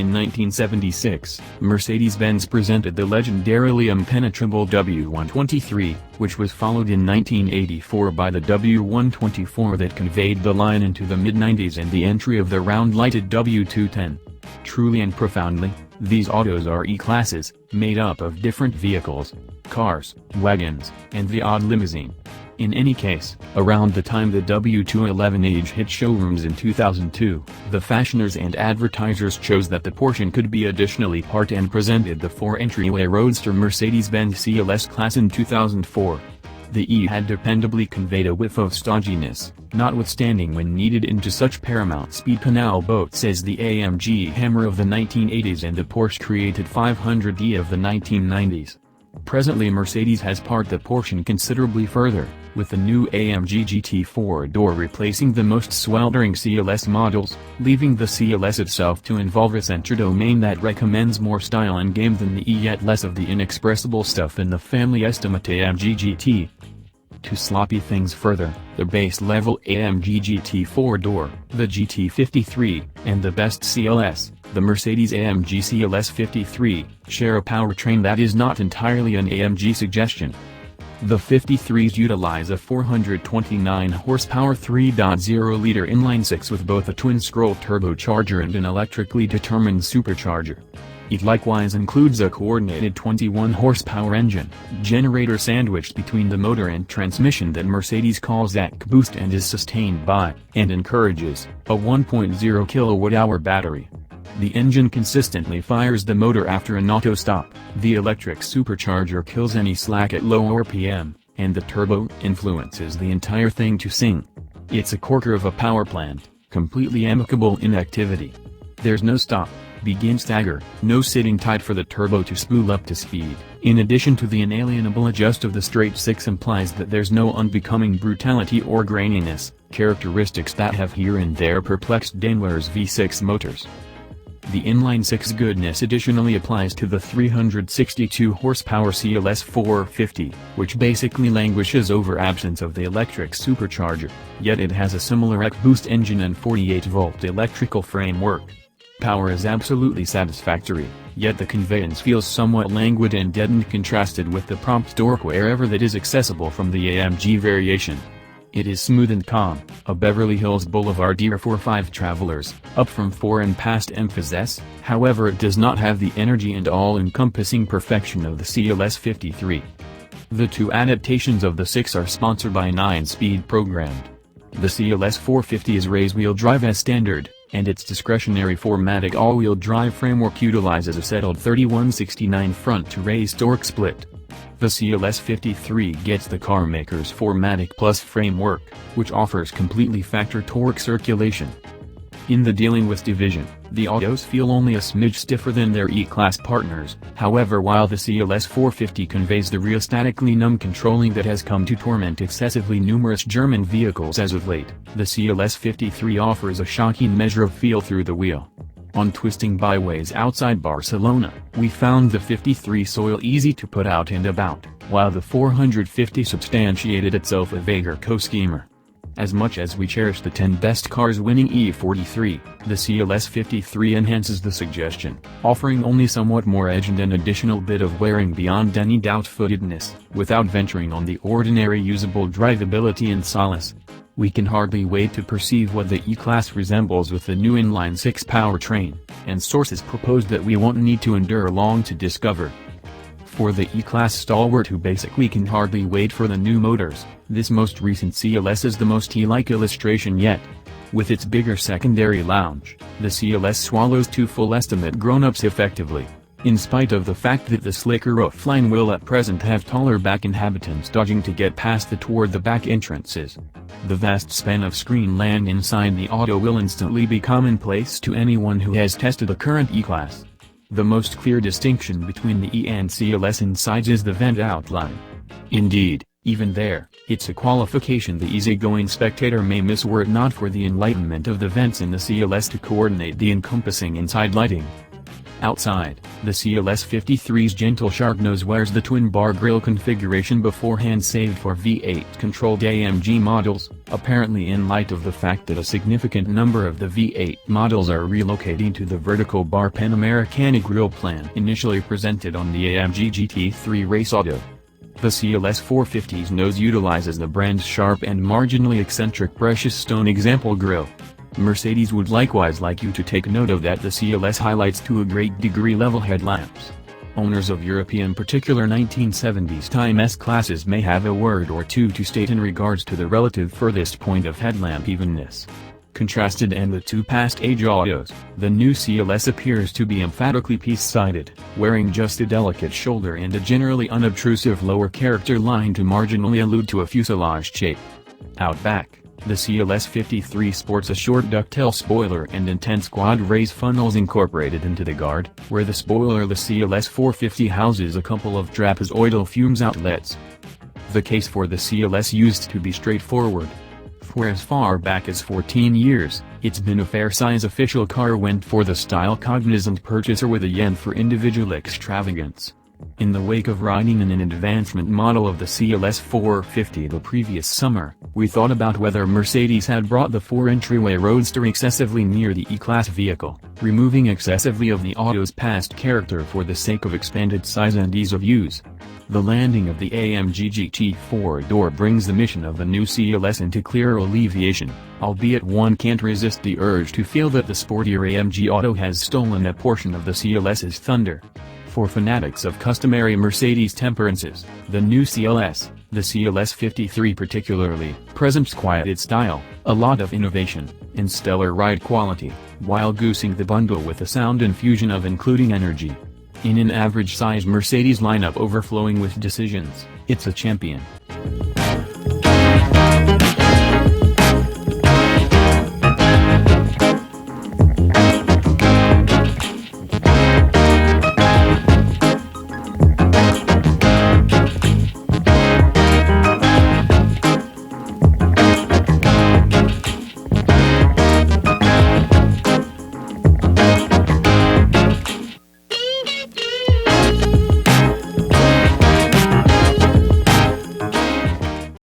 In 1976, Mercedes-Benz presented the legendarily impenetrable W123, which was followed in 1984 by the W124 that conveyed the line into the mid-90s and the entry of the round-lighted W210. Truly and profoundly, these autos are E-classes, made up of different vehicles, cars, wagons, and the odd limousine. In any case, around the time the W211H hit showrooms in 2002, the fashioners and advertisers chose that the Porsche could be additionally part and presented the 4-entryway roadster Mercedes-Benz CLS class in 2004. The E had dependably conveyed a whiff of stodginess, notwithstanding when needed into such paramount speed canal boats as the AMG Hammer of the 1980s and the Porsche created 500D of the 1990s. Presently Mercedes has parked the Porsche considerably further, with the new AMG GT 4-door replacing the most sweltering CLS models, leaving the CLS itself to involve a center domain that recommends more style and game than the E yet less of the inexpressible stuff in the family estimate AMG GT. To sloppy things further, the base-level AMG GT 4-door, the GT53, and the best CLS, the Mercedes-AMG CLS 53, share a powertrain that is not entirely an AMG suggestion. The 53s utilize a 429 horsepower 3.0-liter inline-six with both a twin-scroll turbocharger and an electrically determined supercharger. It likewise includes a coordinated 21 horsepower engine, generator sandwiched between the motor and transmission that Mercedes calls EcoBoost and is sustained by, and encourages, a 1.0 kWh battery. The engine consistently fires the motor after an auto stop, the electric supercharger kills any slack at low RPM, and the turbo influences the entire thing to sing. It's a corker of a power plant, completely amicable in activity. There's no stop, begin stagger, no sitting tight for the turbo to spool up to speed. In addition to the inalienable adjust of the straight six implies that there's no unbecoming brutality or graininess, characteristics that have here and there perplexed Daimler's V6 motors. The inline-six goodness additionally applies to the 362 horsepower CLS 450, which basically languishes over absence of the electric supercharger, yet it has a similar EcoBoost engine and 48-volt electrical framework. Power is absolutely satisfactory, yet the conveyance feels somewhat languid and deadened contrasted with the prompt torque wherever that is accessible from the AMG variation. It is smooth and calm, a Beverly Hills Boulevard era for 5 travelers, up from 4 in past Emphas. However, it does not have the energy and all-encompassing perfection of the CLS 53. The 2 adaptations of the 6 are sponsored by 9-speed programmed. The CLS 450 is race-wheel drive as standard, and its discretionary 4MATIC all-wheel drive framework utilizes a settled 3169 front-to-race torque split. The CLS 53 gets the carmaker's 4MATIC Plus framework, which offers completely factor torque circulation. In the dealing with division, the autos feel only a smidge stiffer than their E-Class partners. However, while the CLS 450 conveys the rheostatically numb controlling that has come to torment excessively numerous German vehicles as of late, the CLS 53 offers a shocking measure of feel through the wheel. On twisting byways outside Barcelona, we found the 53 soil easy to put out and about, while the 450 substantiated itself a vaguer co-schemer. As much as we cherish the 10 best cars winning E43, the CLS 53 enhances the suggestion, offering only somewhat more edge and an additional bit of wearing beyond any doubt-footedness, without venturing on the ordinary usable drivability and solace. We can hardly wait to perceive what the E-Class resembles with the new inline-six powertrain, and sources propose that we won't need to endure long to discover. For the E-Class stalwart who basically can hardly wait for the new motors, this most recent CLS is the most E-like illustration yet. With its bigger secondary lounge, the CLS swallows 2 full estimate grown-ups effectively, in spite of the fact that the slicker roofline will at present have taller back inhabitants dodging to get past the toward the back entrances. The vast span of screen land inside the auto will instantly be commonplace to anyone who has tested the current E-Class. The most clear distinction between the E and CLS insides is the vent outline. Indeed, even there, it's a qualification the easygoing spectator may miss were it not for the enlightenment of the vents in the CLS to coordinate the encompassing inside lighting. Outside, The CLS 53's gentle shark nose wears the twin-bar grille configuration beforehand saved for V8-controlled AMG models, apparently in light of the fact that a significant number of the V8 models are relocating to the vertical bar Panamericana grille plan initially presented on the AMG GT3 race auto. The CLS 450's nose utilizes the brand's sharp and marginally eccentric precious stone example grille. Mercedes would likewise like you to take note of that the CLS highlights to a great degree level headlamps. Owners of European particular 1970s time S-classes may have a word or two to state in regards to the relative furthest point of headlamp evenness. Contrasted and the two past age autos, the new CLS appears to be emphatically piece-sided, wearing just a delicate shoulder and a generally unobtrusive lower character line to marginally allude to a fuselage shape. Out back, the CLS 53 sports a short ducktail spoiler and intense quad raised funnels incorporated into the guard, where the spoiler the CLS 450 houses a couple of trapezoidal fumes outlets. The case for the CLS used to be straightforward. For as far back as 14 years, it's been a fair-size official car went for the style-cognizant purchaser with a yen for individual extravagance. In the wake of riding in an advancement model of the CLS 450 the previous summer, we thought about whether Mercedes had brought the 4-entryway Roadster excessively near the E-Class vehicle, removing excessively of the auto's past character for the sake of expanded size and ease of use. The landing of the AMG GT 4-door brings the mission of the new CLS into clearer alleviation, albeit one can't resist the urge to feel that the sportier AMG auto has stolen a portion of the CLS's thunder. For fanatics of customary Mercedes temperances, the new CLS, the CLS 53 particularly, presents quieted style, a lot of innovation, and stellar ride quality, while goosing the bundle with a sound infusion of including energy. In an average-sized Mercedes lineup overflowing with decisions, it's a champion.